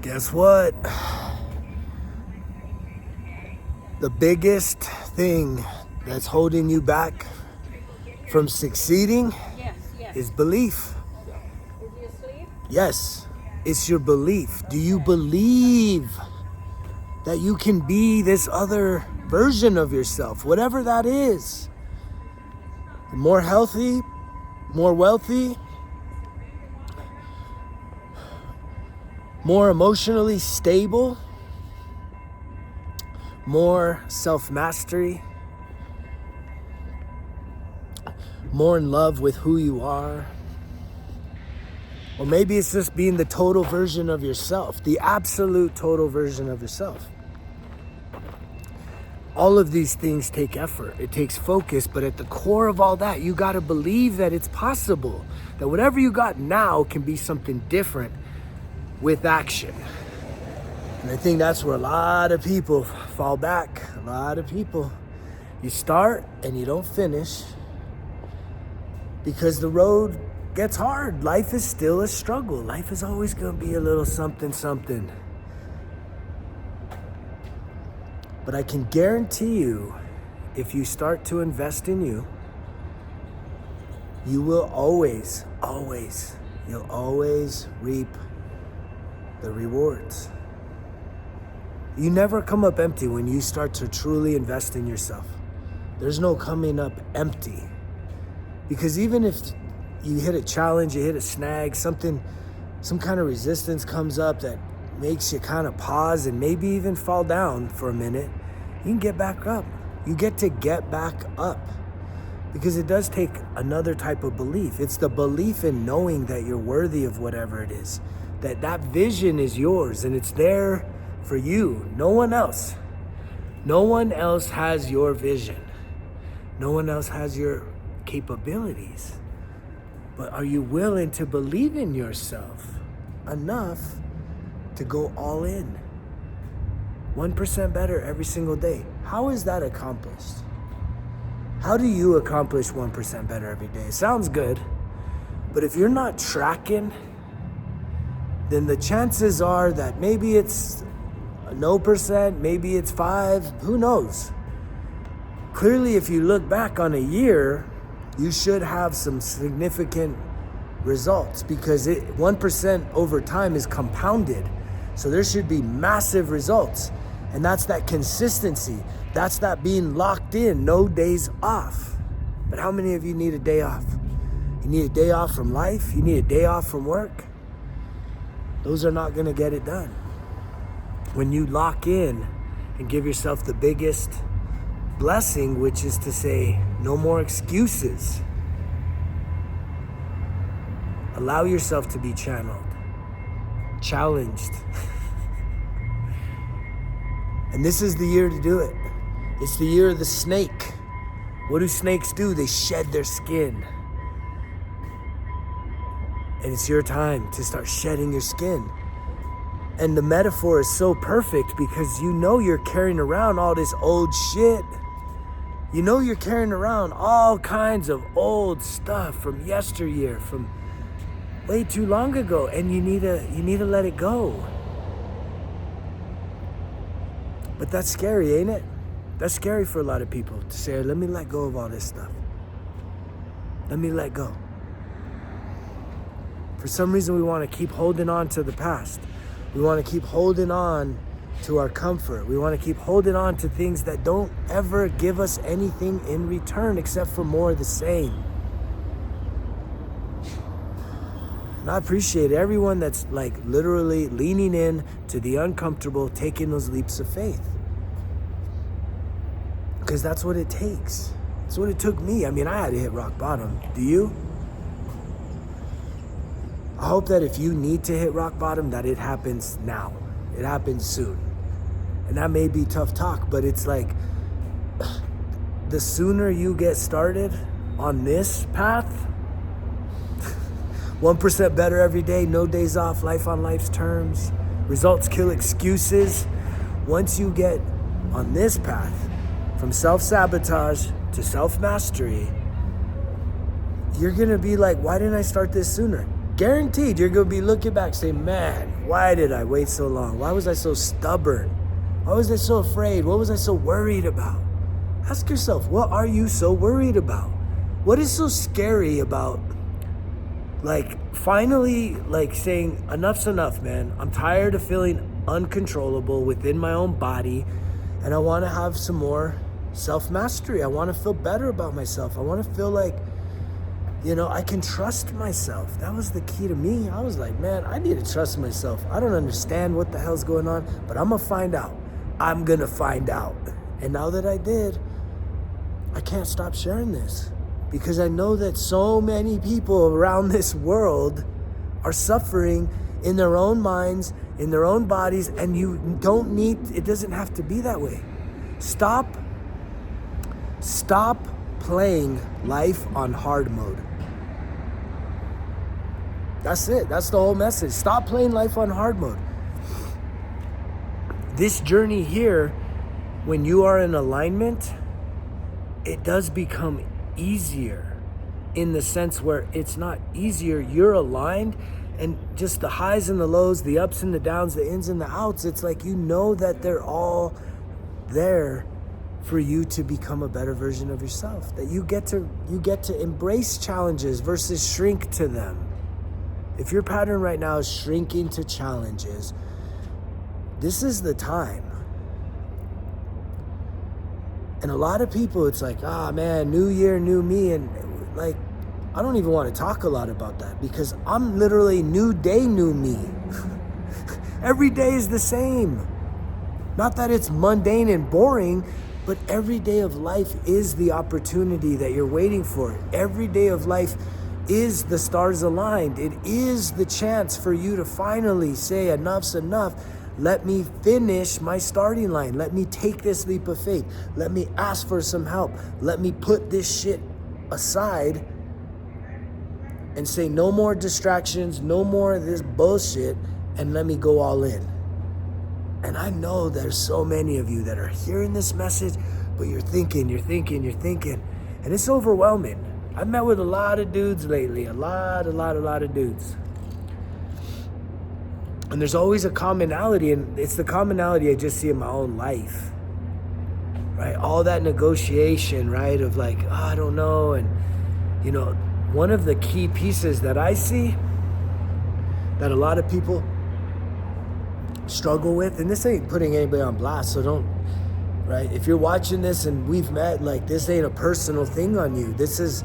Guess what? The biggest thing that's holding you back from succeeding is belief. Did you sleep? Yes, it's your belief. Do you believe that you can be this other version of yourself, whatever that is? More healthy, more wealthy, more emotionally stable, more self-mastery, more in love with who you are. Or maybe it's just being the total version of yourself, the absolute total version of yourself. All of these things take effort. It takes focus, but at the core of all that, you got to believe that it's possible, that whatever you got now can be something different with action. And I think that's where a lot of people fall back. A lot of people, you start and you don't finish because the road gets hard. Life is still a struggle. Life is always going to be a little something. But I can guarantee you, if you start to invest in you, you will always reap the rewards. You never come up empty when you start to truly invest in yourself. There's no coming up empty. Because even if you hit a challenge, you hit a snag, some kind of resistance comes up that makes you kind of pause and maybe even fall down for a minute, you can get back up. You get to get back up. Because it does take another type of belief. It's the belief in knowing that you're worthy of whatever it is. That vision is yours and it's there for you. No one else. No one else has your vision. No one else has your capabilities. But are you willing to believe in yourself enough to go all in? 1% better every single day. How is that accomplished? How do you accomplish 1% better every day? It sounds good, but if you're not tracking, then the chances are that maybe it's no percent, maybe it's 5, who knows? Clearly, if you look back on a year, you should have some significant results because 1% over time is compounded. So there should be massive results. And that's that consistency. That's that being locked in, no days off. But how many of you need a day off? You need a day off from life? You need a day off from work? Those are not gonna get it done. When you lock in and give yourself the biggest blessing, which is to say, no more excuses. Allow yourself to be channeled, challenged. And this is the year to do it. It's the year of the snake. What do snakes do? They shed their skin. And it's your time to start shedding your skin. And the metaphor is so perfect because you know you're carrying around all this old shit. You know you're carrying around all kinds of old stuff from yesteryear, from way too long ago, and you need to let it go. But that's scary, ain't it? That's scary for a lot of people to say, let me let go of all this stuff. Let me let go. For some reason, we want to keep holding on to the past. We want to keep holding on to our comfort. We want to keep holding on to things that don't ever give us anything in return except for more of the same. And I appreciate everyone that's like literally leaning in to the uncomfortable, taking those leaps of faith. Because that's what it takes. That's what it took me. I mean, I had to hit rock bottom. Do you? I hope that if you need to hit rock bottom, that it happens now. It happens soon. And that may be tough talk, but it's like, the sooner you get started on this path, 1% better every day, no days off, life on life's terms, results kill excuses. Once you get on this path, from self-sabotage to self-mastery, you're gonna be like, why didn't I start this sooner? guaranteed you're going to be looking back saying, man, why did I wait so long? Why was I so stubborn? Why was I so afraid? What was I so worried about? Ask yourself, what are you so worried about? What is so scary about, like, finally, like, saying, enough's enough, man. I'm tired of feeling uncontrollable within my own body, and I want to have some more self-mastery. I want to feel better about myself. I want to feel like, you know, I can trust myself. That was the key to me. I was like, man, I need to trust myself. I don't understand what the hell's going on, but I'm going to find out. I'm going to find out. And now that I did, I can't stop sharing this because I know that so many people around this world are suffering in their own minds, in their own bodies, and you don't need, it doesn't have to be that way. Stop playing life on hard mode. That's it. That's the whole message. Stop playing life on hard mode. This journey here, when you are in alignment, it does become easier in the sense where it's not easier. You're aligned, and just the highs and the lows, the ups and the downs, the ins and the outs, it's like you know that they're all there for you to become a better version of yourself. That you get to embrace challenges versus shrink to them. If your pattern right now is shrinking to challenges, this is the time. And a lot of people, it's like, man, new year, new me. And like, I don't even want to talk a lot about that because I'm literally new day, new me. Every day is the same. Not that it's mundane and boring, but every day of life is the opportunity that you're waiting for. Every day of life is the stars aligned. It is the chance for you to finally say, enough's enough. Let me finish my starting line. Let me take this leap of faith. Let me ask for some help. Let me put this shit aside and say no more distractions, no more of this bullshit, and let me go all in. And I know there's so many of you that are hearing this message, but you're thinking, and it's overwhelming. I've met with a lot of dudes lately, a lot of dudes. And there's always a commonality, and it's the commonality I just see in my own life, right? All that negotiation, right? Of like, I don't know. And, you know, one of the key pieces that I see that a lot of people struggle with, and this ain't putting anybody on blast, so don't, right? If you're watching this and we've met, like, this ain't a personal thing on you. This is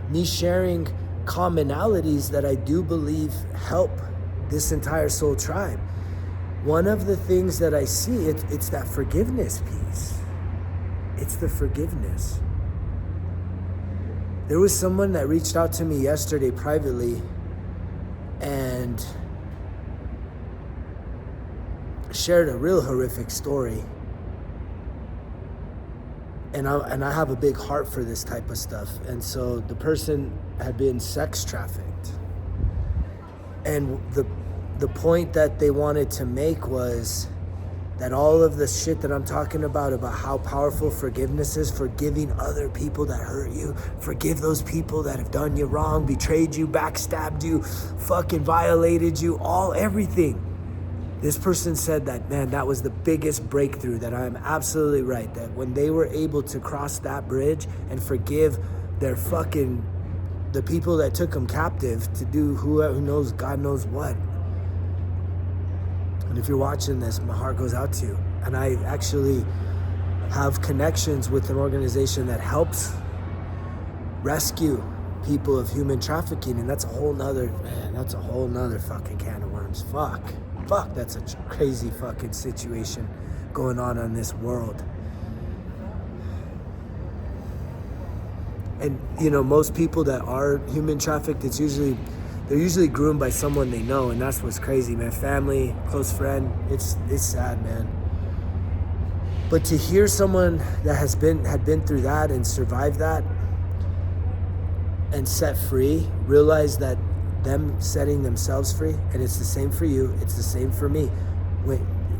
me sharing commonalities that I do believe help this entire soul tribe. One of the things that I see, it's that forgiveness piece. It's the forgiveness. There was someone that reached out to me yesterday privately and shared a real horrific story. And I have a big heart for this type of stuff. And so the person had been sex trafficked. And the point that they wanted to make was that all of the shit that I'm talking about how powerful forgiveness is, forgiving other people that hurt you, forgive those people that have done you wrong, betrayed you, backstabbed you, fucking violated you, everything. This person said that, man, that was the biggest breakthrough, that I'm absolutely right, that when they were able to cross that bridge and forgive the people that took them captive to do who knows, God knows what. And if you're watching this, my heart goes out to you. And I actually have connections with an organization that helps rescue people of human trafficking. And that's a whole nother fucking can of worms. Fuck, that's a crazy fucking situation going on in this world. And, you know, most people that are human trafficked, they're usually groomed by someone they know, and that's what's crazy, man. Family, close friend, it's sad, man. But to hear someone that had been through that and survived that and set free, realize that them setting themselves free, and it's the same for you, it's the same for me.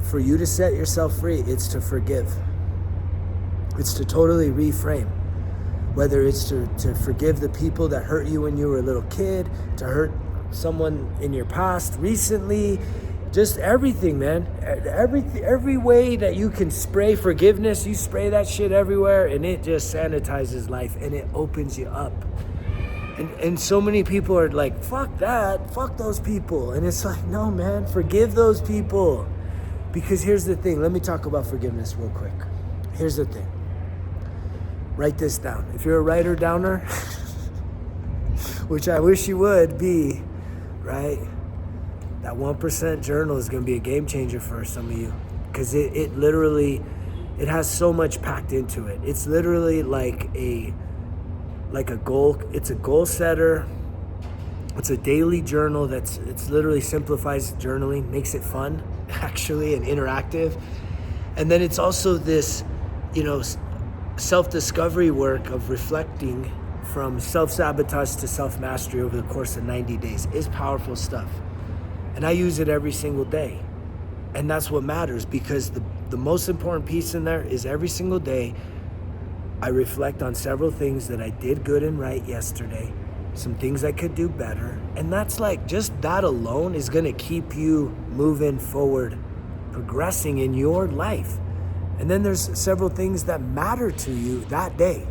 For you to set yourself free, it's to forgive. It's to totally reframe. Whether it's to forgive the people that hurt you when you were a little kid, to someone in your past recently, just everything, man. Every way that you can spray forgiveness, you spray that shit everywhere, and it just sanitizes life, and it opens you up. And so many people are like, fuck that, fuck those people. And it's like, no, man, forgive those people. Because here's the thing. Let me talk about forgiveness real quick. Here's the thing. Write this down. If you're a writer downer, which I wish you would be, right? That 1% journal is going to be a game changer for some of you. Because it literally, it has so much packed into it. It's literally like a goal. It's a goal setter. It's a daily journal it's literally simplifies journaling, makes it fun, actually, and interactive. And then it's also this, self-discovery work of reflecting from self-sabotage to self-mastery over the course of 90 days. It's powerful stuff. And I use it every single day. And that's what matters, because the most important piece in there is every single day I reflect on several things that I did good and right yesterday, some things I could do better. And that's like, just that alone is gonna keep you moving forward, progressing in your life. And then there's several things that matter to you that day.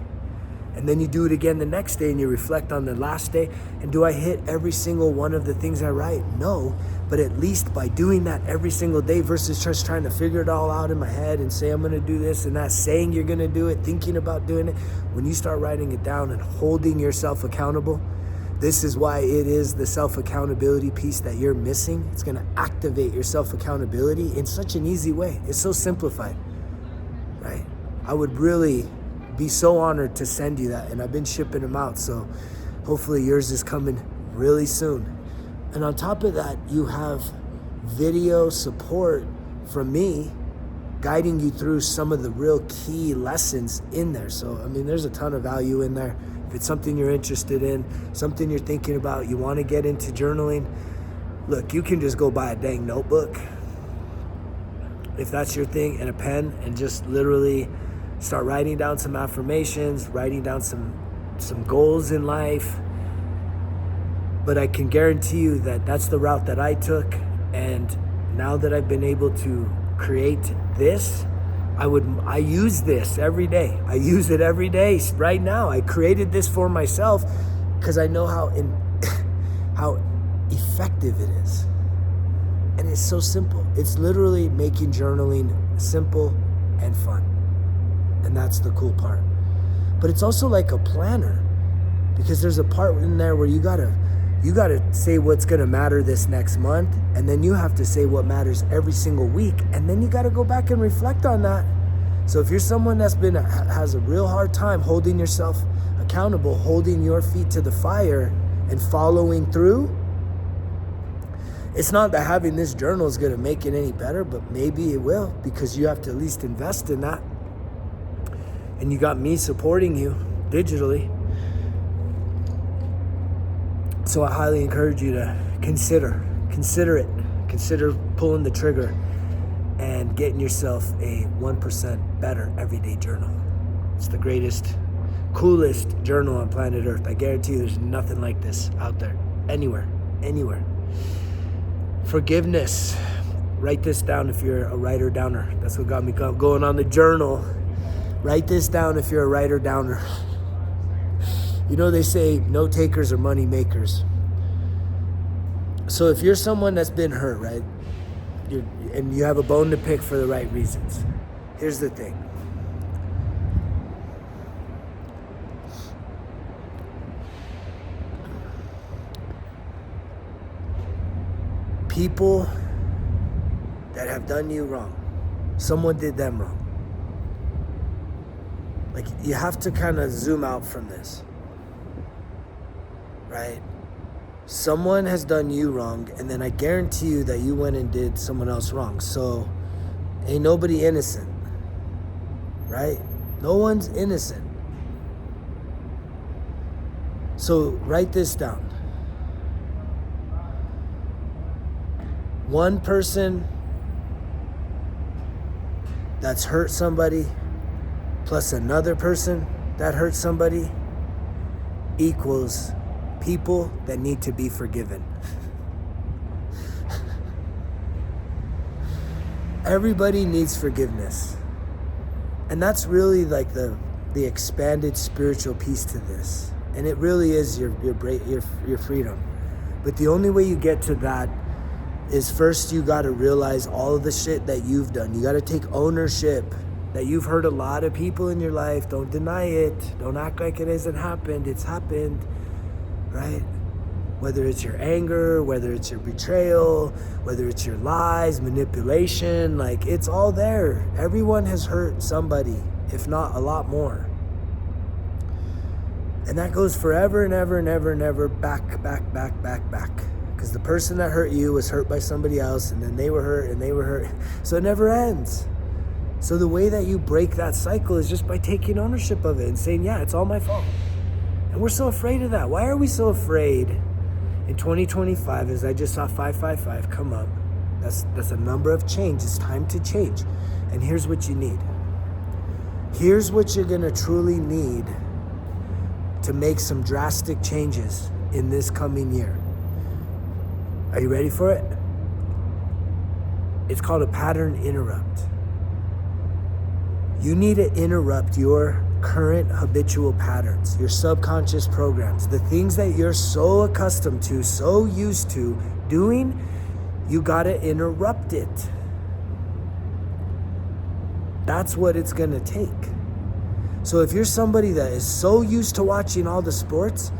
And then you do it again the next day and you reflect on the last day. And do I hit every single one of the things I write? No, but at least by doing that every single day versus just trying to figure it all out in my head and say I'm gonna do this and not saying you're gonna do it, thinking about doing it. When you start writing it down and holding yourself accountable, this is why it is the self-accountability piece that you're missing. It's gonna activate your self-accountability in such an easy way. It's so simplified, right? I would really be so honored to send you that, and I've been shipping them out, so hopefully yours is coming really soon. And on top of that, you have video support from me guiding you through some of the real key lessons in there. So, I mean, there's a ton of value in there. If it's something you're interested in, something you're thinking about, you want to get into journaling, look, you can just go buy a dang notebook, if that's your thing, and a pen, and just literally start writing down some affirmations, writing down some goals in life. But I can guarantee you that that's the route that I took. And now that I've been able to create this, I use this every day. I use it every day right now. I created this for myself because I know how effective it is. And it's so simple. It's literally making journaling simple and fun. And that's the cool part. But it's also like a planner, because there's a part in there where you gotta say what's gonna matter this next month, and then you have to say what matters every single week, and then you gotta go back and reflect on that. So if you're someone that's has a real hard time holding yourself accountable, holding your feet to the fire and following through, it's not that having this journal is gonna make it any better, but maybe it will, because you have to at least invest in that. And you got me supporting you digitally. So I highly encourage you to consider it. Consider pulling the trigger and getting yourself a 1% better everyday journal. It's the greatest, coolest journal on planet Earth. I guarantee you there's nothing like this out there, anywhere. Forgiveness. Write this down if you're a writer downer. That's what got me going on the journal. Write this down if you're a writer downer. You know, they say no takers are money makers. So if you're someone that's been hurt, right, and you have a bone to pick for the right reasons, here's the thing. People that have done you wrong, someone did them wrong. Like, you have to kind of zoom out from this, right? Someone has done you wrong, and then I guarantee you that you went and did someone else wrong. So ain't nobody innocent, right? No one's innocent. So write this down. One person that's hurt somebody plus another person that hurt somebody equals people that need to be forgiven. Everybody needs forgiveness. And that's really like the expanded spiritual piece to this. And it really is your freedom. But the only way you get to that is first you got to realize all of the shit that you've done. You got to take ownership that you've hurt a lot of people in your life. Don't deny it. Don't act like it hasn't happened. It's happened, right? Whether it's your anger, whether it's your betrayal, whether it's your lies, manipulation, like it's all there. Everyone has hurt somebody, if not a lot more. And that goes forever and ever and ever and ever back. Because the person that hurt you was hurt by somebody else, and then they were hurt and they were hurt. So it never ends. So the way that you break that cycle is just by taking ownership of it and saying, yeah, it's all my fault. And we're so afraid of that. Why are we so afraid in 2025, as I just saw 555 come up? That's a number of change. It's time to change. And here's what you need. Here's what you're going to truly need to make some drastic changes in this coming year. Are you ready for it? It's called a pattern interrupt. You need to interrupt your current habitual patterns, your subconscious programs, the things that you're so accustomed to, so used to doing. You gotta interrupt it. That's what it's gonna take. So if you're somebody that is so used to watching all the sports,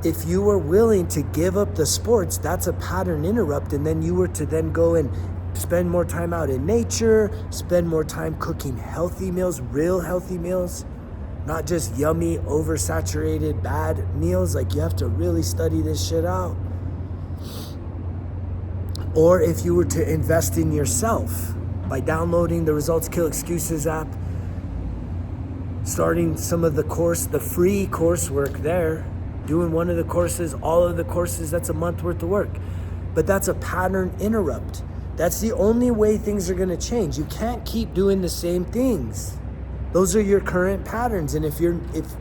if you were willing to give up the sports, that's a pattern interrupt. And then you were to then go and spend more time out in nature, spend more time cooking healthy meals, real healthy meals, not just yummy, oversaturated, bad meals. Like, you have to really study this shit out. Or if you were to invest in yourself by downloading the Results Kill Excuses app, starting some of the free coursework there, doing one of the courses, all of the courses, that's a month worth of work. But that's a pattern interrupt. That's the only way things are gonna change. You can't keep doing the same things. Those are your current patterns. And if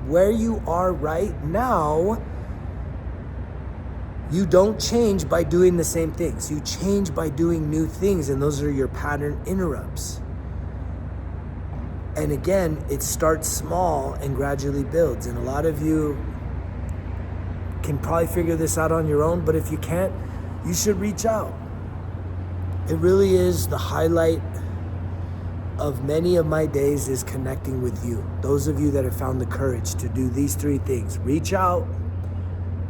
where you are right now, you don't change by doing the same things. You change by doing new things, and those are your pattern interrupts. And again, it starts small and gradually builds. And a lot of you can probably figure this out on your own, but if you can't, you should reach out. It really is the highlight of many of my days is connecting with you. Those of you that have found the courage to do these three things: reach out,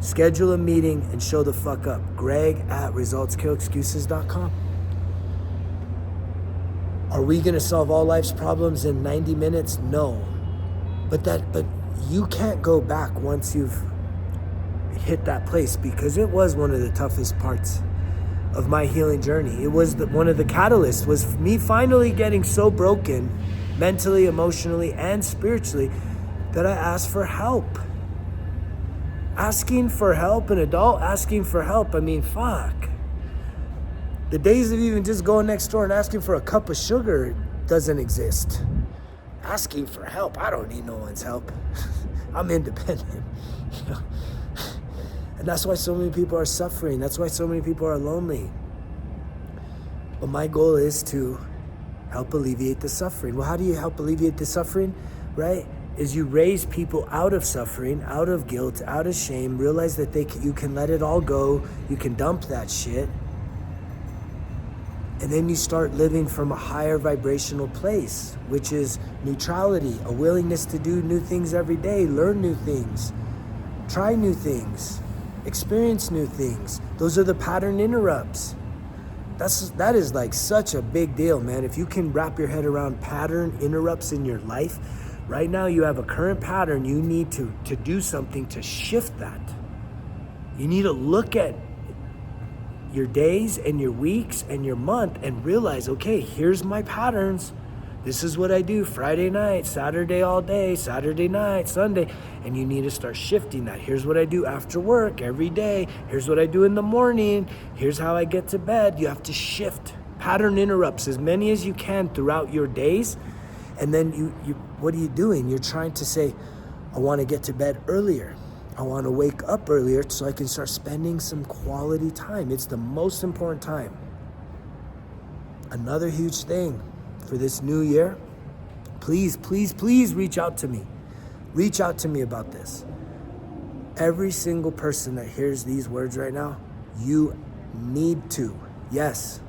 schedule a meeting, and show the fuck up. Greg@resultskillexcuses.com. Are we gonna solve all life's problems in 90 minutes? No. But you can't go back once you've hit that place, because it was one of the toughest parts of my healing journey. It was one of the catalysts, was me finally getting so broken mentally, emotionally, and spiritually that I asked for help. Asking for help, an adult asking for help, I mean, fuck. The days of even just going next door and asking for a cup of sugar doesn't exist. Asking for help, I don't need no one's help. I'm independent. You know? And that's why so many people are suffering. That's why so many people are lonely. But my goal is to help alleviate the suffering. Well, how do you help alleviate the suffering, right? Is you raise people out of suffering, out of guilt, out of shame, realize that you can let it all go, you can dump that shit, and then you start living from a higher vibrational place, which is neutrality, a willingness to do new things every day, learn new things, try new things, experience new things. Those are the pattern interrupts. That is like such a big deal, man. If you can wrap your head around pattern interrupts in your life, right now you have a current pattern, you need to do something to shift that. You need to look at your days and your weeks and your month and realize, okay, here's my patterns. This is what I do Friday night, Saturday all day, Saturday night, Sunday. And you need to start shifting that. Here's what I do after work every day. Here's what I do in the morning. Here's how I get to bed. You have to shift pattern interrupts as many as you can throughout your days. And then you what are you doing? You're trying to say, I want to get to bed earlier. I want to wake up earlier so I can start spending some quality time. It's the most important time. Another huge thing for this new year, please, please, please reach out to me. Reach out to me about this. Every single person that hears these words right now, you need to. Yes,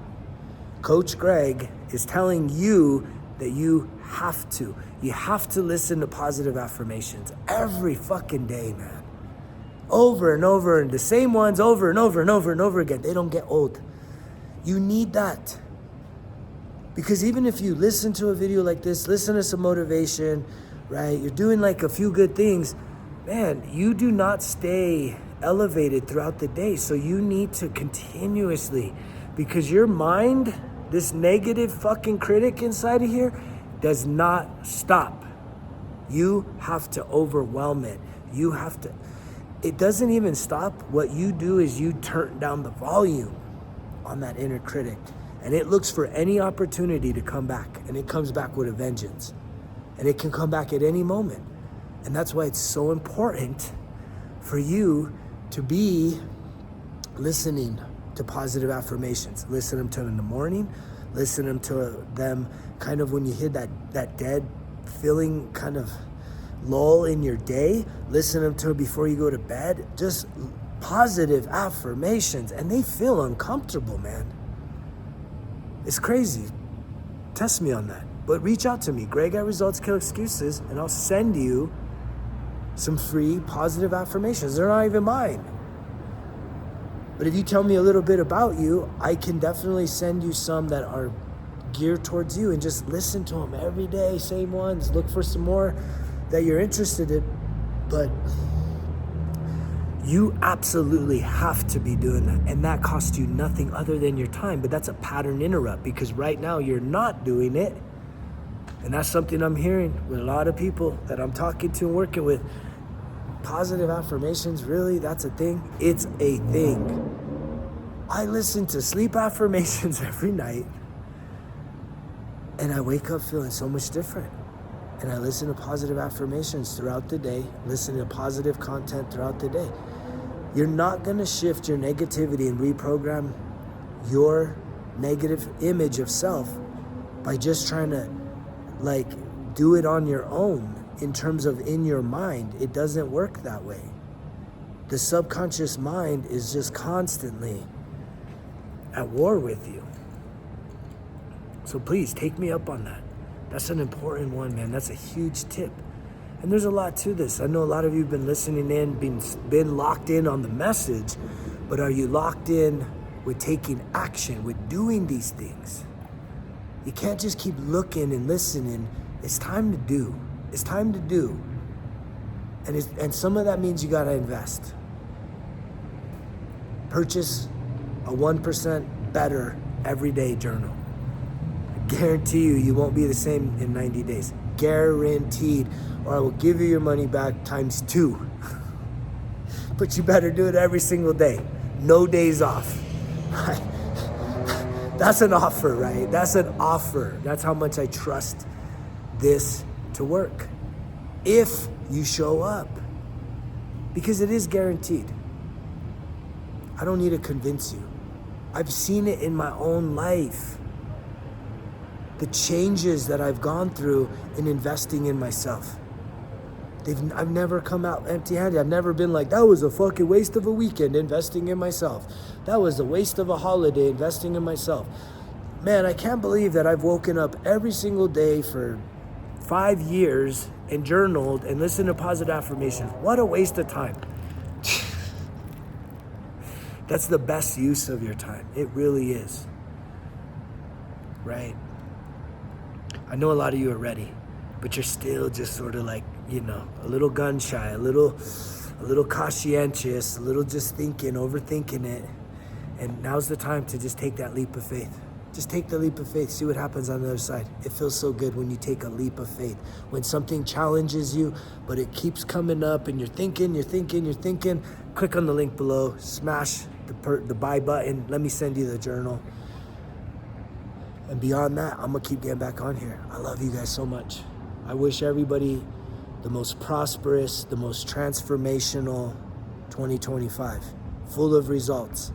Coach Greg is telling you that you have to. You have to listen to positive affirmations every fucking day, man. Over and over, and the same ones over and over and over and over again. They don't get old. You need that. Because even if you listen to a video like this, listen to some motivation, right? You're doing like a few good things, man, you do not stay elevated throughout the day. So you need to continuously, because your mind, this negative fucking critic inside of here, does not stop. You have to overwhelm it. You have to. It doesn't even stop. What you do is you turn down the volume on that inner critic, and it looks for any opportunity to come back, and it comes back with a vengeance, and it can come back at any moment. And that's why it's so important for you to be listening to positive affirmations. Listen to them in the morning, listen to them kind of when you hit that dead feeling kind of lull in your day, listen to it before you go to bed. Just positive affirmations, and they feel uncomfortable, man. It's crazy. Test me on that. But reach out to me, Greg at Results Kill Excuses, and I'll send you some free positive affirmations. They're not even mine. But if you tell me a little bit about you, I can definitely send you some that are geared towards you, and just listen to them every day, same ones. Look for some more that you're interested in, but you absolutely have to be doing that, and that costs you nothing other than your time. But that's a pattern interrupt, because right now you're not doing it, and that's something I'm hearing with a lot of people that I'm talking to and working with. Positive affirmations, really? That's a thing? It's a thing. I listen to sleep affirmations every night, and I wake up feeling so much different. And I listen to positive affirmations throughout the day, listen to positive content throughout the day. You're not gonna shift your negativity and reprogram your negative image of self by just trying to do it on your own in terms of in your mind. It doesn't work that way. The subconscious mind is just constantly at war with you. So please take me up on that. That's an important one, man. That's a huge tip. And there's a lot to this. I know a lot of you have been listening in, been locked in on the message, but are you locked in with taking action, with doing these things? You can't just keep looking and listening. It's time to do. It's time to do. And some of that means you gotta invest. Purchase a 1% better everyday journal. Guarantee you won't be the same in 90 days. Guaranteed. Or I will give you your money back times 2. But you better do it every single day. No days off. That's an offer, right? That's an offer. That's how much I trust this to work. If you show up. Because it is guaranteed. I don't need to convince you. I've seen it in my own life. The changes that I've gone through in investing in myself. I've never come out empty-handed. I've never been like, that was a fucking waste of a weekend investing in myself. That was a waste of a holiday investing in myself. Man, I can't believe that I've woken up every single day for 5 years and journaled and listened to positive affirmations. What a waste of time. That's the best use of your time. It really is. Right? I know a lot of you are ready, but you're still just sort of like, a little gun shy, a little conscientious, a little just thinking, overthinking it. And now's the time to just take that leap of faith. Just take the leap of faith. See what happens on the other side. It feels so good when you take a leap of faith. When something challenges you, but it keeps coming up and you're thinking, click on the link below, smash the buy button. Let me send you the journal. And beyond that, I'm gonna keep getting back on here. I love you guys so much. I wish everybody the most prosperous, the most transformational 2025, full of results,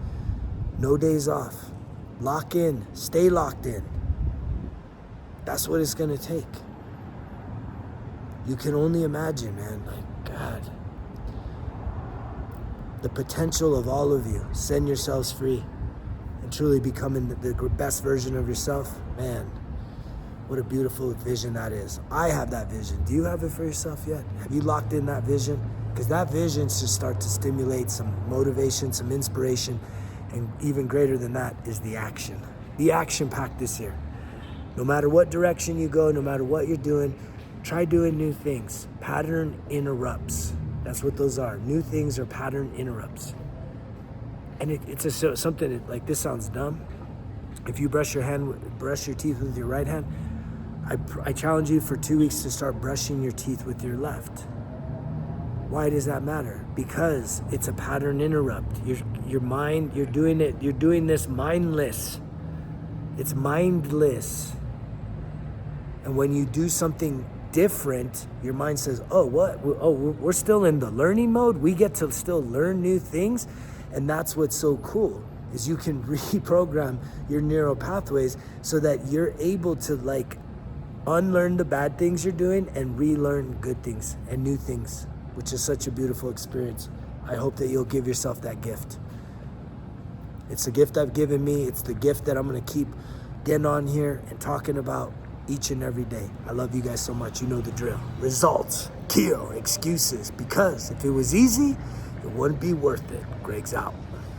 no days off. Lock in, stay locked in. That's what it's gonna take. You can only imagine, man, like, God, the potential of all of you. Send yourselves free and truly becoming the best version of yourself. Man, what a beautiful vision that is. I have that vision. Do you have it for yourself yet? Have you locked in that vision? Because that vision should start to stimulate some motivation, some inspiration, and even greater than that is the action. The action packed this year. No matter what direction you go, no matter what you're doing, try doing new things. Pattern interrupts. That's what those are. New things are pattern interrupts. And it's something that, like, this sounds dumb. If you brush your teeth with your right hand, I challenge you for 2 weeks to start brushing your teeth with your left. Why does that matter? Because it's a pattern interrupt. Your mind, you're doing this mindless. It's mindless. And when you do something different, your mind says, oh, what? Oh, we're still in the learning mode? We get to still learn new things? And that's what's so cool, is you can reprogram your neural pathways so that you're able to, like, unlearn the bad things you're doing and relearn good things and new things, which is such a beautiful experience. I hope that you'll give yourself that gift. It's a gift I've given me. It's the gift that I'm gonna keep getting on here and talking about each and every day. I love you guys so much. You know the drill. Results kill excuses, because if it was easy, it wouldn't be worth it. Greg's out.